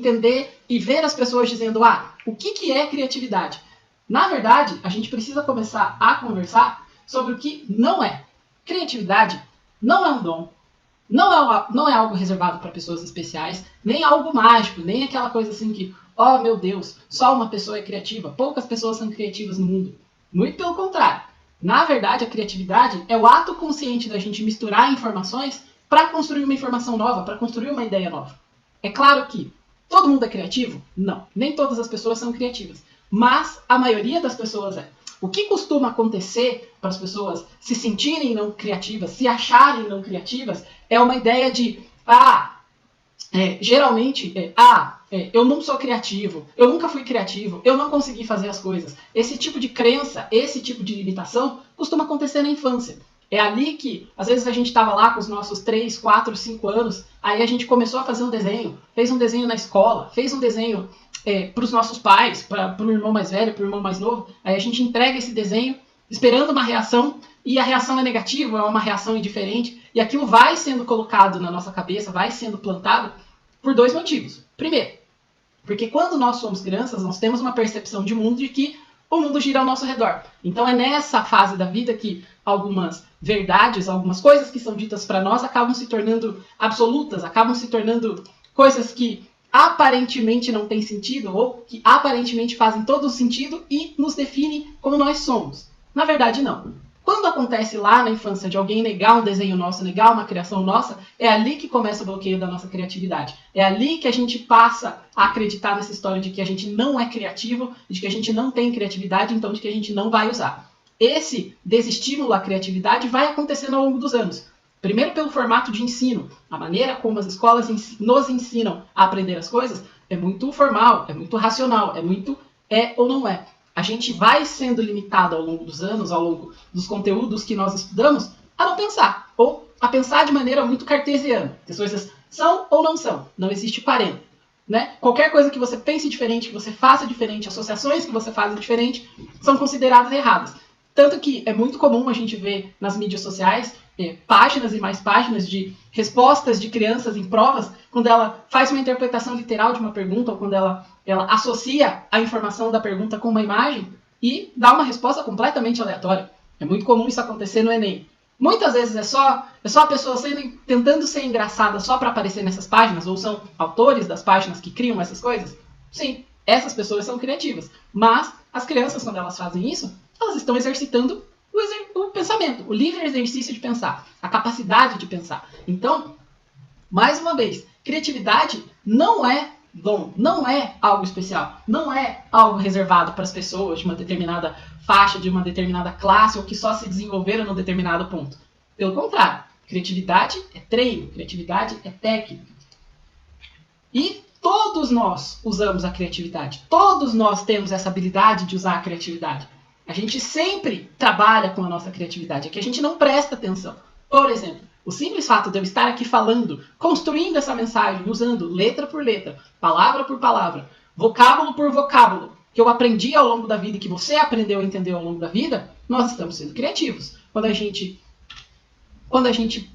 entender e ver as pessoas dizendo, o que é criatividade? Na verdade, a gente precisa começar a conversar sobre o que não é. Criatividade não é um dom, não é algo reservado para pessoas especiais, nem algo mágico, nem aquela coisa assim que, oh meu Deus, só uma pessoa é criativa, poucas pessoas são criativas no mundo. Muito pelo contrário. Na verdade, a criatividade é o ato consciente da gente misturar informações para construir uma informação nova, para construir uma ideia nova. É claro que todo mundo é criativo? Não. Nem todas as pessoas são criativas. Mas a maioria das pessoas é. O que costuma acontecer para as pessoas se sentirem não criativas, se acharem não criativas, é uma ideia de, geralmente, eu não sou criativo, eu nunca fui criativo, eu não consegui fazer as coisas. Esse tipo de crença, esse tipo de limitação costuma acontecer na infância. É ali que, às vezes, a gente estava lá com os nossos 3, 4, 5 anos, aí a gente começou a fazer um desenho, fez um desenho na escola, fez um desenho para os nossos pais, para o irmão mais velho, para o irmão mais novo, aí a gente entrega esse desenho esperando uma reação, e a reação é negativa, é uma reação indiferente, e aquilo vai sendo colocado na nossa cabeça, vai sendo plantado por 2 motivos. Primeiro, porque quando nós somos crianças, nós temos uma percepção de mundo de que o mundo gira ao nosso redor. Então é nessa fase da vida que algumas verdades, algumas coisas que são ditas para nós acabam se tornando absolutas, acabam se tornando coisas que aparentemente não têm sentido ou que aparentemente fazem todo sentido e nos definem como nós somos. Na verdade, não. Quando acontece lá na infância de alguém negar um desenho nosso, negar uma criação nossa, é ali que começa o bloqueio da nossa criatividade. É ali que a gente passa a acreditar nessa história de que a gente não é criativo, de que a gente não tem criatividade, então de que a gente não vai usar. Esse desestímulo à criatividade vai acontecendo ao longo dos anos. Primeiro pelo formato de ensino. A maneira como as escolas nos ensinam a aprender as coisas é muito formal, é muito racional, é muito ou não é. A gente vai sendo limitado ao longo dos anos, ao longo dos conteúdos que nós estudamos, a não pensar, ou a pensar de maneira muito cartesiana. As coisas são ou não são, não existe parâmetro. Né? Qualquer coisa que você pense diferente, que você faça diferente, associações que você faça diferente, são consideradas erradas. Tanto que é muito comum a gente ver nas mídias sociais páginas e mais páginas de respostas de crianças em provas, quando ela faz uma interpretação literal de uma pergunta, ou quando ela associa a informação da pergunta com uma imagem e dá uma resposta completamente aleatória. É muito comum isso acontecer no Enem. Muitas vezes é só a pessoa tentando ser engraçada só para aparecer nessas páginas, ou são autores das páginas que criam essas coisas. Sim, essas pessoas são criativas. Mas as crianças, quando elas fazem isso, elas estão exercitando o pensamento, o livre exercício de pensar, a capacidade de pensar. Então, mais uma vez, criatividade não é dom, não é algo especial, não é algo reservado para as pessoas de uma determinada faixa, de uma determinada classe, ou que só se desenvolveram num determinado ponto. Pelo contrário, criatividade é treino, criatividade é técnica. E todos nós usamos a criatividade, todos nós temos essa habilidade de usar a criatividade. A gente sempre trabalha com a nossa criatividade, é que a gente não presta atenção. Por exemplo, o simples fato de eu estar aqui falando, construindo essa mensagem, usando letra por letra, palavra por palavra, vocábulo por vocábulo, que eu aprendi ao longo da vida e que você aprendeu a entender ao longo da vida, nós estamos sendo criativos. Quando a gente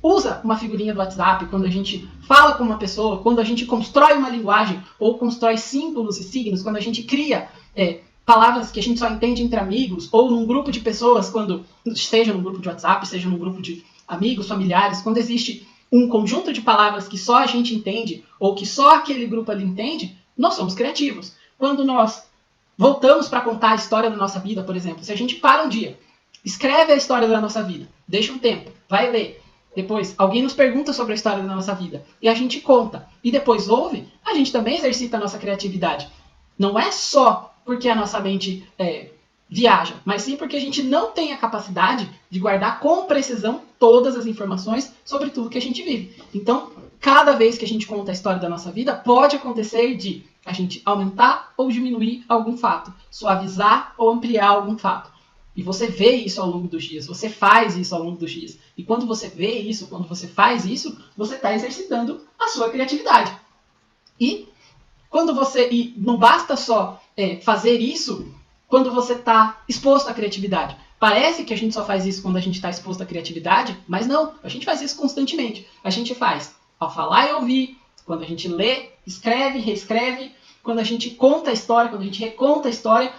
usa uma figurinha do WhatsApp, quando a gente fala com uma pessoa, quando a gente constrói uma linguagem, ou constrói símbolos e signos, quando a gente cria palavras que a gente só entende entre amigos, ou num grupo de pessoas, seja num grupo de WhatsApp, seja num grupo de amigos, familiares, quando existe um conjunto de palavras que só a gente entende, ou que só aquele grupo ali entende, nós somos criativos. Quando nós voltamos para contar a história da nossa vida, por exemplo, se a gente para um dia, escreve a história da nossa vida, deixa um tempo, vai ler, depois alguém nos pergunta sobre a história da nossa vida, e a gente conta, e depois ouve, a gente também exercita a nossa criatividade. Não é só porque a nossa mente viaja, mas sim porque a gente não tem a capacidade de guardar com precisão todas as informações sobre tudo que a gente vive. Então, cada vez que a gente conta a história da nossa vida, pode acontecer de a gente aumentar ou diminuir algum fato, suavizar ou ampliar algum fato. E você vê isso ao longo dos dias, você faz isso ao longo dos dias. E quando você vê isso, quando você faz isso, você está exercitando a sua criatividade. E não basta só fazer isso quando você está exposto à criatividade. Parece que a gente só faz isso quando a gente está exposto à criatividade, mas não, a gente faz isso constantemente. A gente faz ao falar e ouvir, Quando a gente lê, escreve, reescreve, quando a gente conta a história, quando a gente reconta a história,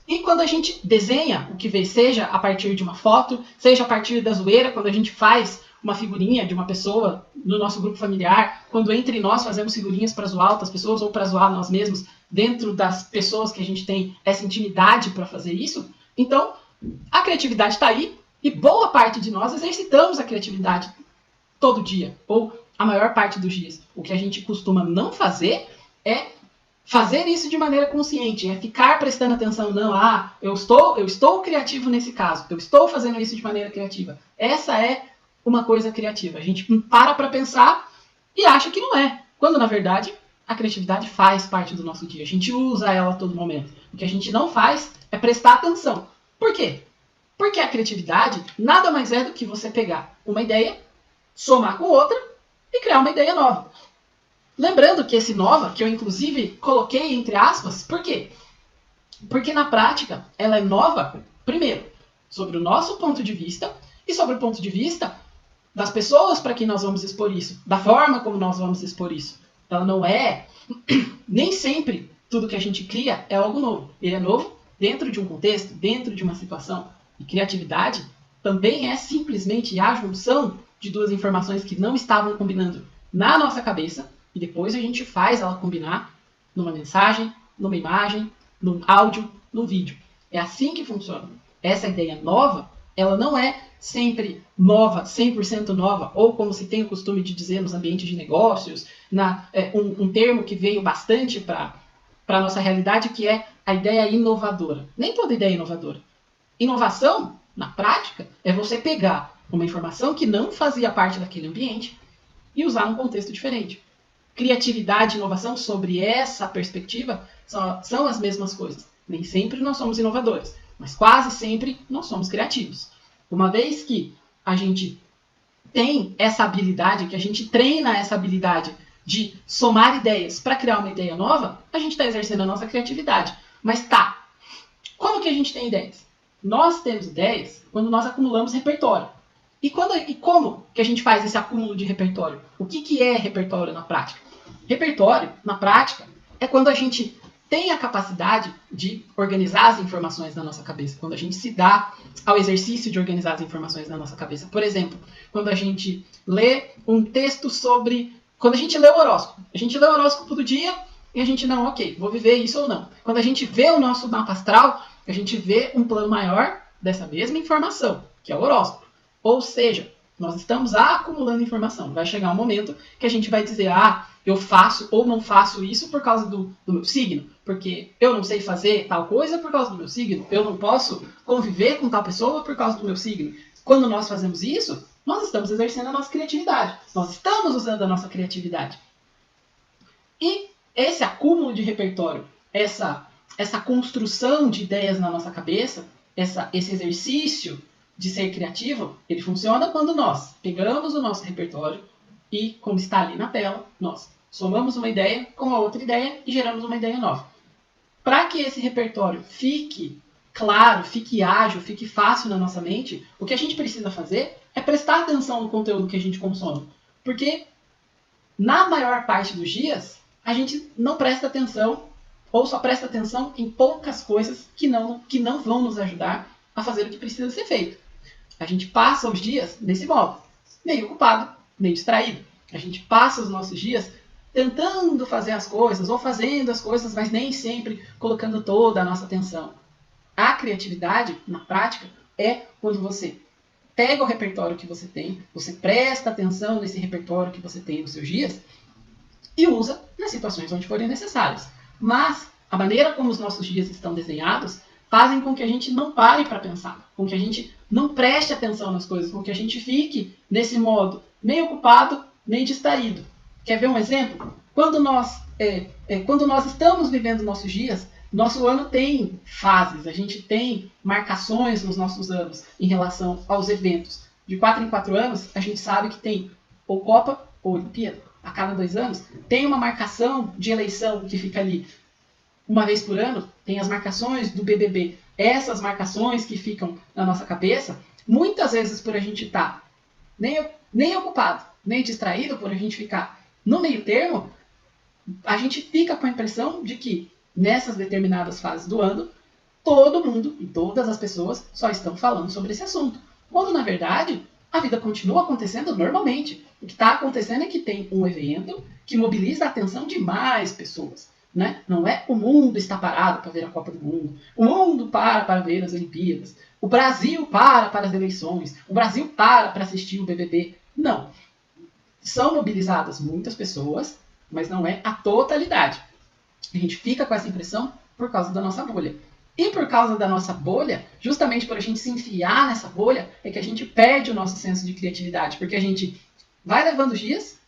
e quando a gente desenha o que vê, seja a partir de uma foto, seja a partir da zoeira, quando a gente faz uma figurinha de uma pessoa no nosso grupo familiar, quando entre nós fazemos figurinhas para zoar outras pessoas ou para zoar nós mesmos, dentro das pessoas que a gente tem essa intimidade para fazer isso, então a criatividade está aí e boa parte de nós exercitamos a criatividade todo dia, ou a maior parte dos dias. O que a gente costuma não fazer é fazer isso de maneira consciente, é ficar prestando atenção, não, eu estou criativo nesse caso, eu estou fazendo isso de maneira criativa. Essa é uma coisa criativa. A gente para pensar e acha que não é, quando na verdade a criatividade faz parte do nosso dia. A gente usa ela a todo momento. O que a gente não faz é prestar atenção. Por quê? Porque a criatividade nada mais é do que você pegar uma ideia, somar com outra e criar uma ideia nova. Lembrando que esse nova, que eu inclusive coloquei entre aspas, por quê? Porque na prática ela é nova, primeiro, sobre o nosso ponto de vista e sobre o ponto de vista das pessoas para quem nós vamos expor isso, da forma como nós vamos expor isso. Ela não é, nem sempre tudo que a gente cria é algo novo. Ele é novo dentro de um contexto, dentro de uma situação. E criatividade também é simplesmente a junção de duas informações que não estavam combinando na nossa cabeça e depois a gente faz ela combinar numa mensagem, numa imagem, num áudio, num vídeo. É assim que funciona. Essa ideia nova, ela não é sempre nova, 100% nova, ou como se tem o costume de dizer nos ambientes de negócios, um termo que veio bastante para a nossa realidade, que é a ideia inovadora. Nem toda ideia é inovadora. Inovação, na prática, é você pegar uma informação que não fazia parte daquele ambiente e usar num contexto diferente. Criatividade e inovação, sobre essa perspectiva, são as mesmas coisas. Nem sempre nós somos inovadores, mas quase sempre nós somos criativos. Uma vez que a gente tem essa habilidade, que a gente treina essa habilidade de somar ideias para criar uma ideia nova, a gente está exercendo a nossa criatividade. Mas como que a gente tem ideias? Nós temos ideias quando nós acumulamos repertório. E como que a gente faz esse acúmulo de repertório? O que é repertório na prática? Repertório, na prática, é quando a gente tem a capacidade de organizar as informações na nossa cabeça, quando a gente se dá ao exercício de organizar as informações na nossa cabeça. Por exemplo, quando a gente lê um texto sobre... Quando a gente lê o horóscopo. A gente lê o horóscopo do dia e a gente não, ok, vou viver isso ou não. Quando a gente vê o nosso mapa astral, a gente vê um plano maior dessa mesma informação, que é o horóscopo. Ou seja, nós estamos acumulando informação. Vai chegar um momento que a gente vai dizer, eu faço ou não faço isso por causa do meu signo, porque eu não sei fazer tal coisa por causa do meu signo, eu não posso conviver com tal pessoa por causa do meu signo. Quando nós fazemos isso, nós estamos exercendo a nossa criatividade, nós estamos usando a nossa criatividade. E esse acúmulo de repertório, essa construção de ideias na nossa cabeça, esse exercício de ser criativo, ele funciona quando nós pegamos o nosso repertório e, como está ali na tela, nós somamos uma ideia com a outra ideia e geramos uma ideia nova. Para que esse repertório fique claro, fique ágil, fique fácil na nossa mente, o que a gente precisa fazer é prestar atenção no conteúdo que a gente consome. Porque, na maior parte dos dias, a gente não presta atenção ou só presta atenção em poucas coisas que não vão nos ajudar a fazer o que precisa ser feito. A gente passa os dias desse modo, meio ocupado, meio distraído. A gente passa os nossos dias tentando fazer as coisas, ou fazendo as coisas, mas nem sempre colocando toda a nossa atenção. A criatividade, na prática, é quando você pega o repertório que você tem, você presta atenção nesse repertório que você tem nos seus dias e usa nas situações onde forem necessárias. Mas a maneira como os nossos dias estão desenhados fazem com que a gente não pare para pensar, com que a gente não preste atenção nas coisas, com que a gente fique nesse modo meio ocupado, meio distraído. Quer ver um exemplo? Quando nós estamos vivendo nossos dias, nosso ano tem fases, a gente tem marcações nos nossos anos em relação aos eventos. De 4 em 4 anos, a gente sabe que tem ou Copa ou Olimpíada. A cada 2 anos, tem uma marcação de eleição que fica ali. Uma vez por ano, tem as marcações do BBB. Essas marcações que ficam na nossa cabeça, muitas vezes por a gente estar nem ocupado, nem distraído, por a gente ficar no meio termo, a gente fica com a impressão de que nessas determinadas fases do ano, todo mundo e todas as pessoas só estão falando sobre esse assunto. Quando, na verdade, a vida continua acontecendo normalmente. O que está acontecendo é que tem um evento que mobiliza a atenção de mais pessoas. Né? Não é o mundo está parado para ver a Copa do Mundo, o mundo para ver as Olimpíadas, o Brasil para as eleições, o Brasil para assistir o BBB. Não. São mobilizadas muitas pessoas, mas não é a totalidade. A gente fica com essa impressão por causa da nossa bolha. E por causa da nossa bolha, justamente por a gente se enfiar nessa bolha, é que a gente perde o nosso senso de criatividade, porque a gente vai levando os dias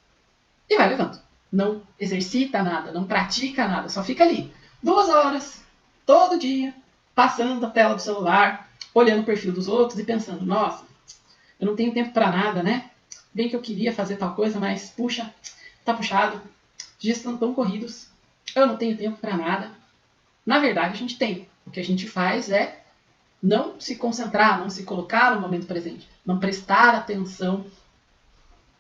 e vai levando. Não exercita nada, não pratica nada, só fica ali. 2 horas, todo dia, passando a tela do celular, olhando o perfil dos outros e pensando, nossa, eu não tenho tempo para nada, né? Bem que eu queria fazer tal coisa, mas, puxa, tá puxado, os dias estão tão corridos, eu não tenho tempo para nada. Na verdade, a gente tem. O que a gente faz é não se concentrar, não se colocar no momento presente, não prestar atenção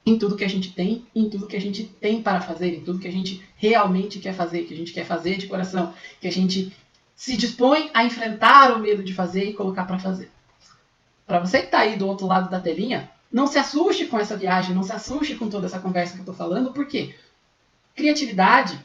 em tudo que a gente tem, em tudo que a gente tem para fazer, em tudo que a gente realmente quer fazer, que a gente quer fazer de coração, que a gente se dispõe a enfrentar o medo de fazer e colocar para fazer. Para você que está aí do outro lado da telinha, não se assuste com essa viagem, não se assuste com toda essa conversa que eu estou falando, porque criatividade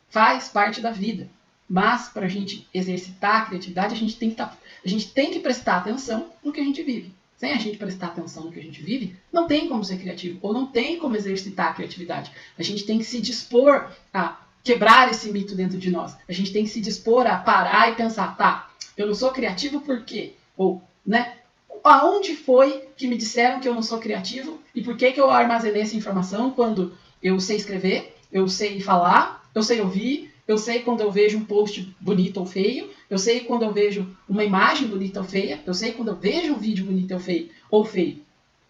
faz parte da vida. Mas para a gente exercitar a criatividade, a gente tem que prestar atenção no que a gente vive. Sem a gente prestar atenção no que a gente vive, não tem como ser criativo, ou não tem como exercitar a criatividade. A gente tem que se dispor a quebrar esse mito dentro de nós. A gente tem que se dispor a parar e pensar, tá, eu não sou criativo por quê? Ou, né, aonde foi que me disseram que eu não sou criativo e por que eu armazenei essa informação quando eu sei escrever, eu sei falar, eu sei ouvir, eu sei quando eu vejo um post bonito ou feio, eu sei quando eu vejo uma imagem bonita ou feia, eu sei quando eu vejo um vídeo bonito ou feio.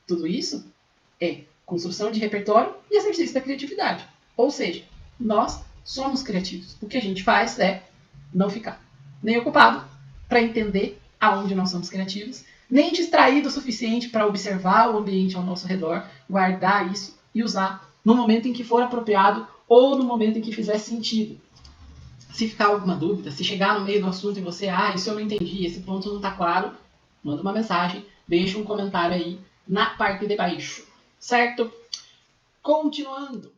Tudo isso é construção de repertório e exercício da criatividade. Ou seja, nós somos criativos. O que a gente faz é não ficar nem ocupado para entender aonde nós somos criativos, nem distraído o suficiente para observar o ambiente ao nosso redor, guardar isso e usar no momento em que for apropriado ou no momento em que fizer sentido. Se ficar alguma dúvida, se chegar no meio do assunto e você, isso eu não entendi, esse ponto não está claro, manda uma mensagem, deixa um comentário aí na parte de baixo, certo? Continuando.